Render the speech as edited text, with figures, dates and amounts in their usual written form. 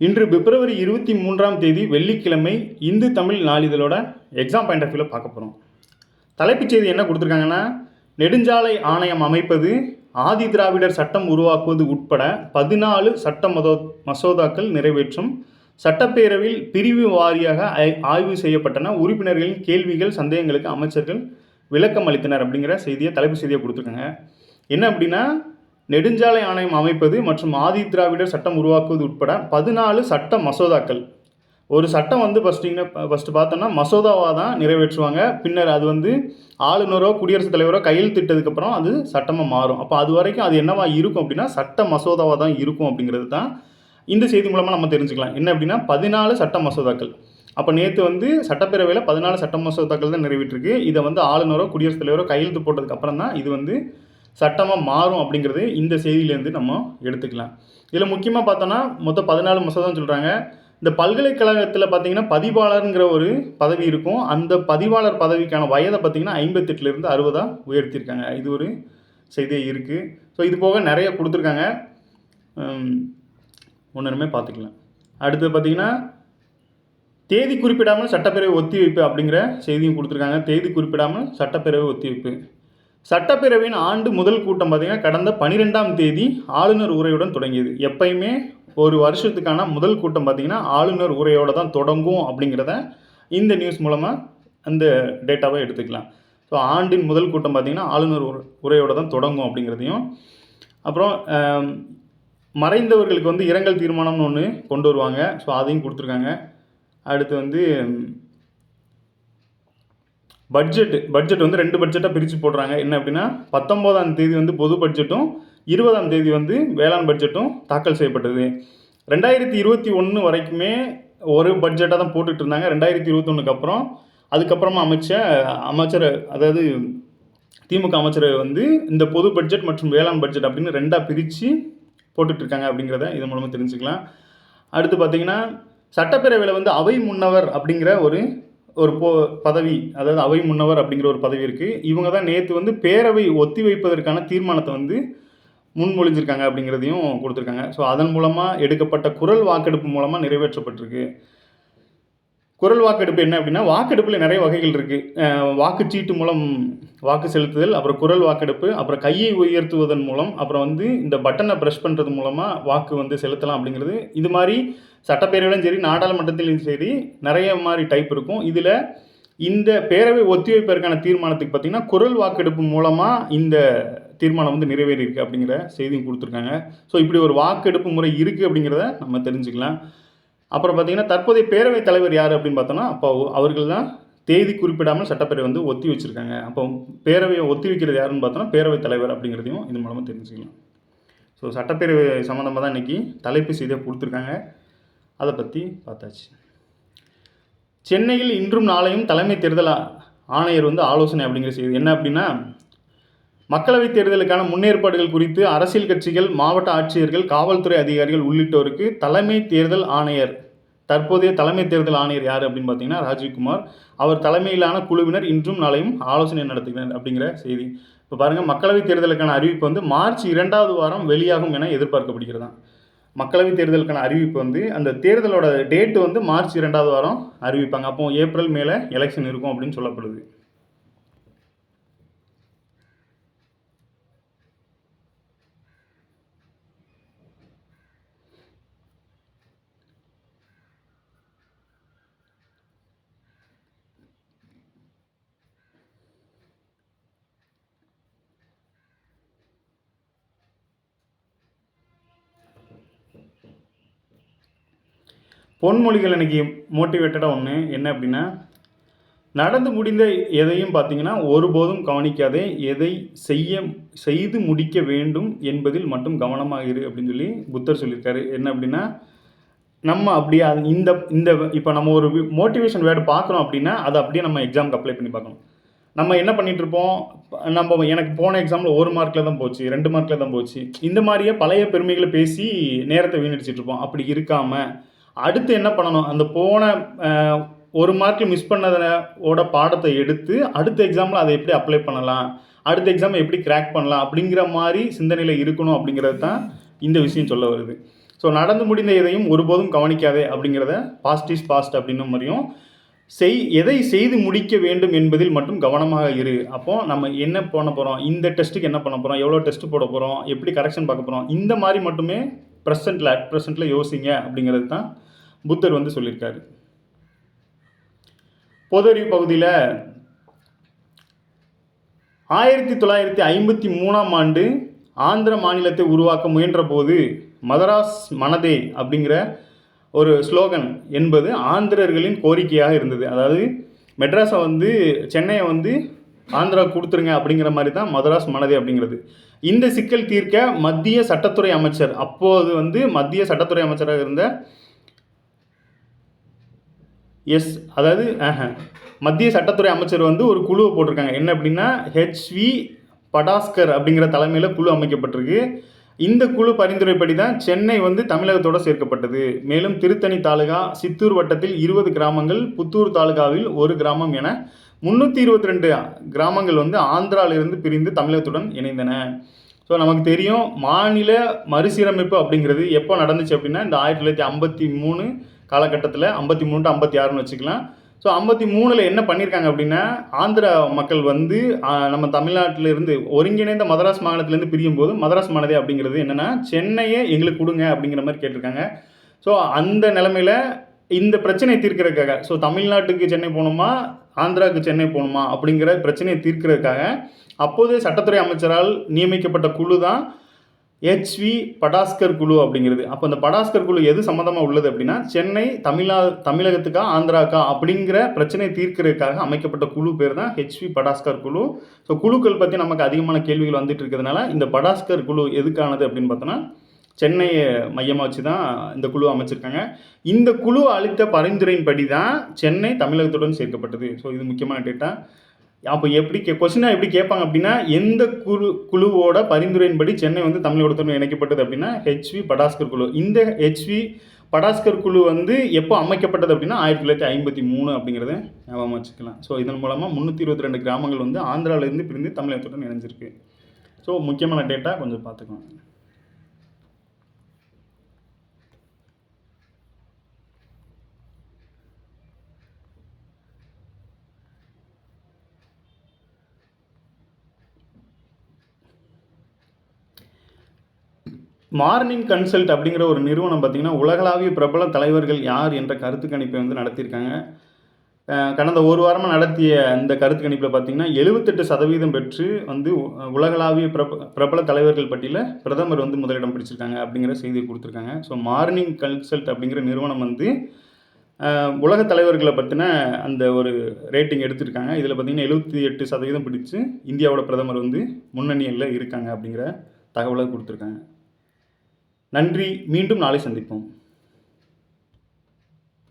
இன்று பிப்ரவரி 23ஆம் தேதி வெள்ளிக்கிழமை இந்து தமிழ் நாளிதழோட எக்ஸாம் பாயிண்ட் ஆஃப் வியூவில் பார்க்க போகிறோம். தலைப்புச் செய்தி என்ன கொடுத்துருக்காங்கன்னா, நெடுஞ்சாலை ஆணையம் அமைப்பது, ஆதி திராவிடர் சட்டம் உருவாக்குவது உட்பட 14 சட்ட மசோதாக்கள் நிறைவேற்றும், சட்டப்பேரவையில் பிரிவு வாரியாக ஆய்வு செய்யப்பட்டன, உறுப்பினர்களின் கேள்விகள் சந்தேகங்களுக்கு அமைச்சர்கள் விளக்கம் அளித்தனர் அப்படிங்கிற செய்தியை தலைப்பு செய்தியை கொடுத்துருக்காங்க. என்ன அப்படின்னா, நெடுஞ்சாலை ஆணையம் அமைப்பது மற்றும் ஆதி திராவிடர் சட்டம் உருவாக்குவது உட்பட 14 சட்ட மசோதாக்கள். ஒரு சட்டம் ஃபஸ்ட்டு பார்த்தோன்னா மசோதாவாக தான் நிறைவேற்றுவாங்க. பின்னர் அது ஆளுநரோ குடியரசுத் தலைவரோ கையெழுத்திட்டதுக்கப்புறம் அது சட்டமாக மாறும். அப்போ அது வரைக்கும் அது என்னவா இருக்கும் அப்படின்னா சட்ட மசோதாவாக தான் இருக்கும் அப்படிங்கிறது தான் இந்த செய்தி மூலமாக நம்ம தெரிஞ்சுக்கலாம். என்ன அப்படின்னா 14 சட்ட மசோதாக்கள். அப்போ நேற்று சட்டப்பேரவையில் 14 சட்ட மசோதாக்கள் தான் நிறைவேற்றிருக்கு. இதை ஆளுநரோ குடியரசுத் தலைவரோ கையெழுத்து போட்டதுக்கப்புறம் தான் இது சட்டமாக மாறும் அப்படிங்கிறது இந்த செய்தியிலேருந்து நம்ம எடுத்துக்கலாம். இதில் முக்கியமாக பார்த்தோன்னா மொத்தம் 14 மசோதான்னு சொல்கிறாங்க. இந்த பல்கலைக்கழகத்தில் பார்த்திங்கன்னா பதிவாளருங்கிற ஒரு பதவி இருக்கும். அந்த பதிவாளர் பதவிக்கான வயதை பார்த்திங்கன்னா 58லேருந்து 60 உயர்த்தியிருக்காங்க. இது ஒரு செய்தியாக இருக்குது. ஸோ இது போக நிறைய கொடுத்துருக்காங்க, ஒன்றுமே பார்த்துக்கலாம். அடுத்து பார்த்திங்கன்னா தேதி குறிப்பிடாமல் சட்டப்பேரவை ஒத்திவைப்பு அப்படிங்கிற செய்தியும் கொடுத்துருக்காங்க. தேதி குறிப்பிடாமல் சட்டப்பேரவை ஒத்திவைப்பு. சட்டப்பேரவையின் ஆண்டு முதல் கூட்டம் பார்த்திங்கன்னா கடந்த 12ஆம் தேதி ஆளுநர் உரையுடன் தொடங்கியது. எப்பயுமே ஒரு வருஷத்துக்கான முதல் கூட்டம் பார்த்திங்கன்னா ஆளுநர் உரையோடு தான் தொடங்கும் அப்படிங்கிறத இந்த நியூஸ் மூலமாக அந்த டேட்டாவை எடுத்துக்கலாம். ஸோ ஆண்டின் முதல் கூட்டம் பார்த்திங்கன்னா ஆளுநர் உரையோடு தான் தொடங்கும் அப்படிங்கிறதையும், அப்புறம் மறைந்தவர்களுக்கு இரங்கல் தீர்மானம்னு ஒன்று கொண்டு வருவாங்க. ஸோ அதையும் கொடுத்துருக்காங்க. அடுத்து பட்ஜெட் 2 பட்ஜெட்டாக பிரித்து போடுறாங்க. என்ன அப்படின்னா 19ஆம் தேதி பொது பட்ஜெட்டும் 20ஆம் தேதி வேளாண் பட்ஜெட்டும் தாக்கல் செய்யப்பட்டது. 2021 வரைக்குமே ஒரு பட்ஜெட்டாக தான் போட்டுட்டு இருந்தாங்க. 2021க்கு அப்புறம் அதுக்கப்புறமா அமைச்சர் அதாவது திமுக அமைச்சர் இந்த பொது பட்ஜெட் மற்றும் வேளாண் பட்ஜெட் அப்படின்னு 2ஆக பிரித்து போட்டுட்ருக்காங்க அப்படிங்கிறத இது மூலமாக தெரிஞ்சுக்கலாம். அடுத்து பார்த்திங்கன்னா சட்டப்பேரவையில் அவை முன்னவர் அப்படிங்கிற ஒரு பதவி, அதாவது அவை முன்னவர் அப்படிங்கிற ஒரு பதவி இருக்குது. இவங்க தான் நேற்று பேரவை ஒத்தி வைப்பதற்கான தீர்மானத்தை முன்மொழிஞ்சிருக்காங்க அப்படிங்கிறதையும் கொடுத்துருக்காங்க. ஸோ அதன் மூலமாக எடுக்கப்பட்ட குரல் வாக்கெடுப்பு மூலமாக நிறைவேற்றப்பட்டிருக்கு. குரல் வாக்கெடுப்பு என்ன அப்படின்னா, வாக்கெடுப்பில் நிறைய வகைகள் இருக்குது. வாக்குச்சீட்டு மூலம் வாக்கு செலுத்துதல், அப்புறம் குரல் வாக்கெடுப்பு, அப்புறம் கையை உயர்த்துவதன் மூலம், அப்புறம் இந்த பட்டனை ப்ரெஷ் பண்ணுறது மூலமாக வாக்கு செலுத்தலாம் அப்படிங்கிறது. இது மாதிரி சட்டப்பேரவையிலும் சரி நாடாளுமன்றத்திலும் சரி நிறைய மாதிரி டைப் இருக்கும். இதில் இந்த பேரவை ஒத்திவைப்பதற்கான தீர்மானத்துக்கு பார்த்திங்கன்னா குரல் வாக்கெடுப்பு மூலமாக இந்த தீர்மானம் நிறைவேறியிருக்கு அப்படிங்கிற செய்தியும் கொடுத்துருக்காங்க. ஸோ இப்படி ஒரு வாக்கெடுப்பு முறை இருக்குது அப்படிங்கிறத நம்ம தெரிஞ்சுக்கலாம். அப்புறம் பார்த்திங்கன்னா தற்போதைய பேரவைத் தலைவர் யார் அப்படின்னு பார்த்தோன்னா, அப்போ அவர்கள் தான் தேதி குறிப்பிடாமல் சட்டப்பேரவை ஒத்தி வச்சுருக்காங்க. அப்போ பேரவையை ஒத்தி வைக்கிறது யாருன்னு பார்த்தோன்னா பேரவைத் தலைவர் அப்படிங்கிறதையும் இது மூலமாக தெரிஞ்சுக்கலாம். ஸோ சட்டப்பேரவை சம்மந்தமாக தான் இன்றைக்கி தலைப்பு செய்தியாக கொடுத்துருக்காங்க. அதை பற்றி பார்த்தாச்சு. சென்னையில் இன்றும் நாளையும் தலைமை தேர்தல் ஆணையர் ஆலோசனை அப்படிங்கிற செய்தி. என்ன அப்படின்னா, மக்களவைத் தேர்தலுக்கான முன்னேற்பாடுகள் குறித்து அரசியல் கட்சிகள், மாவட்ட ஆட்சியர்கள், காவல்துறை அதிகாரிகள் உள்ளிட்டோருக்கு தலைமை தேர்தல் ஆணையர், தற்போதைய தலைமை தேர்தல் ஆணையர் யார் அப்படின்னு பார்த்தீங்கன்னா ராஜீவ்குமார், அவர் தலைமையிலான குழுவினர் இன்றும் நாளையும் ஆலோசனை நடத்துகிறார் அப்படிங்கிற செய்தி. இப்போ பாருங்கள், மக்களவைத் தேர்தலுக்கான அறிவிப்பு மார்ச் 2வது வாரம் வெளியாகும் என எதிர்பார்க்கப்படுகிறது. மக்களவைத் தேர்தலுக்கான அறிவிப்பு அந்த தேர்தலோட டேட்டு மார்ச் 2வது வாரம் அறிவிப்பாங்க. அப்போ ஏப்ரல் மேலே எலெக்ஷன் இருக்கும் அப்படின்னு சொல்லப்படுது. பொன்மொழிகள் இன்றைக்கி மோட்டிவேட்டடாக ஒன்று என்ன அப்படின்னா, நடந்து முடிந்த எதையும் பார்த்திங்கன்னா ஒருபோதும் கவனிக்காதே, எதை செய்து முடிக்க வேண்டும் என்பதில் மட்டும் கவனமாக இரு அப்படின்னு சொல்லி புத்தர் சொல்லியிருக்காரு. என்ன அப்படின்னா, நம்ம அப்படியே இந்த இப்போ நம்ம ஒரு மோட்டிவேஷன் வேர்டு பார்க்குறோம் அப்படின்னா அதை அப்படியே நம்ம எக்ஸாமுக்கு அப்ளை பண்ணி பார்க்கணும். நம்ம என்ன பண்ணிகிட்ருப்போம், எனக்கு போன எக்ஸாமில் 1 மார்க்கில் தான் போச்சு, 2 மார்க்கில் தான் போச்சு, இந்த மாதிரியே பழைய பெருமைகளை பேசி நேரத்தை வீணடிச்சிட்ருப்போம். அப்படி இருக்காமல் அடுத்து என்ன பண்ணணும், அந்த போன 1 மார்க்கில் மிஸ் பண்ணதோட பாடத்தை எடுத்து அடுத்த எக்ஸாமில் அதை எப்படி அப்ளை பண்ணலாம், அடுத்த எக்ஸாமை எப்படி கிராக் பண்ணலாம் அப்படிங்கிற மாதிரி சிந்தனையில் இருக்கணும் அப்படிங்கிறது தான் இந்த விஷயம் சொல்ல வருது. ஸோ நடந்து முடிந்த எதையும் ஒருபோதும் கவனிக்காதே அப்படிங்கிறத பாஸ்ட் இஸ் பாஸ்ட் அப்படின்ன மாதிரியும் எதை செய்து முடிக்க வேண்டும் என்பதில் மட்டும் கவனமாக இரு. அப்போது நம்ம என்ன பண்ண போகிறோம், இந்த டெஸ்ட்டுக்கு என்ன பண்ண போகிறோம், எவ்வளோ டெஸ்ட்டு போட போகிறோம், எப்படி கரெக்ஷன் பார்க்க போகிறோம், இந்த மாதிரி மட்டுமே அட் ப்ரெசென்ட்டில் யோசிங்க அப்படிங்கிறது தான் புத்தர் வந்து சொல்லியிருக்காரு. பொது அறிவு பகுதியில் 1953ஆம் ஆண்டு ஆந்திர மாநிலத்தை உருவாக்க முயன்ற போது மதராஸ் மனதே அப்படிங்கிற ஒரு ஸ்லோகன் என்பது ஆந்திரர்களின் கோரிக்கையாக இருந்தது. அதாவது மெட்ராஸை வந்து சென்னையை வந்து ஆந்திரா கொடுத்துருங்க அப்படிங்கிற மாதிரி தான் மதராஸ் மனதே அப்படிங்கிறது. இந்த சிக்கல் தீர்க்க மத்திய சட்டத்துறை அமைச்சர், அப்போது வந்து மத்திய சட்டத்துறை அமைச்சராக இருந்த மத்திய சட்டத்துறை அமைச்சர் வந்து ஒரு குழுவை போட்டிருக்காங்க. என்ன அப்படின்னா HV படாஸ்கர் அப்படிங்கிற தலைமையில் குழு அமைக்கப்பட்டிருக்கு. இந்த குழு பரிந்துரைப்படி தான் சென்னை வந்து தமிழகத்தோடு சேர்க்கப்பட்டது. மேலும் திருத்தணி தாலுகா, சித்தூர் வட்டத்தில் 20 கிராமங்கள், புத்தூர் தாலுகாவில் 1 கிராமம் என 322 கிராமங்கள் வந்து ஆந்திராவிலிருந்து பிரிந்து தமிழகத்துடன் இணைந்தன. ஸோ நமக்கு தெரியும், மாநில மறுசீரமைப்பு அப்படிங்கிறது எப்போ நடந்துச்சு அப்படின்னா இந்த 1953 காலகட்டத்தில், 53 to 56ன்னு வச்சுக்கலாம். ஸோ 53ல் என்ன பண்ணியிருக்காங்க அப்படின்னா, ஆந்திரா மக்கள் வந்து நம்ம தமிழ்நாட்டிலிருந்து ஒருங்கிணைந்த மதராஸ் மாநிலத்திலேருந்து பிரியும் போது மதராஸ் மனதே அப்படிங்கிறது என்னென்னா சென்னையை எங்களுக்கு கொடுங்க அப்படிங்கிற மாதிரி கேட்டிருக்காங்க. ஸோ அந்த நிலைமையில் இந்த பிரச்சனையை தீர்க்கிறதுக்காக, ஸோ தமிழ்நாட்டுக்கு சென்னை போகணுமா, ஆந்திராவுக்கு சென்னை போகணுமா அப்படிங்கிற பிரச்சனையை தீர்க்கிறதுக்காக அப்போதே சட்டத்துறை அமைச்சரால் நியமிக்கப்பட்ட குழு தான் HV படாஸ்கர் குழு அப்படிங்கிறது. அப்போ அந்த படாஸ்கர் குழு எது சம்மந்தமாக உள்ளது அப்படின்னா, சென்னை தமிழகத்துக்கா ஆந்திராக்கா அப்படிங்கிற பிரச்சனையை தீர்க்கிறதுக்காக அமைக்கப்பட்ட குழு பேர் தான் HV படாஸ்கர் குழு. ஸோ குழுக்கள் பற்றி நமக்கு அதிகமான கேள்விகள் வந்துட்டு இருக்கிறதுனால இந்த படாஸ்கர் குழு எதுக்கானது அப்படின்னு பார்த்தோன்னா, சென்னையை மையமாக வச்சு தான் இந்த குழு அமைச்சிருக்காங்க. இந்த குழு அளித்த பரிந்துரையின்படி தான் சென்னை தமிழகத்துடன் சேர்க்கப்பட்டது. ஸோ இது முக்கியமான டேட்டா. அப்போ கொஸ்டினாக எப்படி கேட்பாங்க அப்படின்னா, எந்த குழுவோட பரிந்துரையின்படி சென்னை வந்து தமிழகத்துடன் இணைக்கப்பட்டது அப்படின்னா HV படாஸ்கர் குழு. இந்த HV படாஸ்கர் குழு வந்து எப்போ அமைக்கப்பட்டது அப்படின்னா 1953 அப்படிங்கிறத ஞாபகம் வச்சுக்கலாம். ஸோ இதன் மூலமாக 322 கிராமங்கள் வந்து ஆந்திராவிலேருந்து பிரிந்து தமிழகத்துடன் இணைஞ்சிருக்கு. ஸோ முக்கியமான டேட்டா கொஞ்சம் பார்த்துக்கலாம். மார்னிங் கன்சல்ட் அப்படிங்கிற ஒரு நிறுவனம் பார்த்திங்கன்னா, உலகளாவிய பிரபல தலைவர்கள் யார் என்ற கருத்து கணிப்பை வந்து நடத்தியிருக்காங்க. கடந்த ஒரு வாரமாக நடத்திய இந்த கருத்து கணிப்பில் பார்த்திங்கன்னா 78% பெற்று வந்து உலகளாவிய பிரபல தலைவர்கள் பட்டியலில் பிரதமர் வந்து முதலிடம் பிடிச்சிருக்காங்க அப்படிங்கிற செய்தியை கொடுத்துருக்காங்க. ஸோ மார்னிங் கன்சல்ட் அப்படிங்கிற நிறுவனம் வந்து உலக தலைவர்களை பற்றின அந்த ஒரு ரேட்டிங் எடுத்திருக்காங்க. இதில் பார்த்திங்கன்னா 78% பிடிச்சு இந்தியாவோட பிரதமர் வந்து முன்னணியில் இருக்காங்க அப்படிங்கிற தகவலை கொடுத்துருக்காங்க. நன்றி. மீண்டும் நாளை சந்திப்போம்.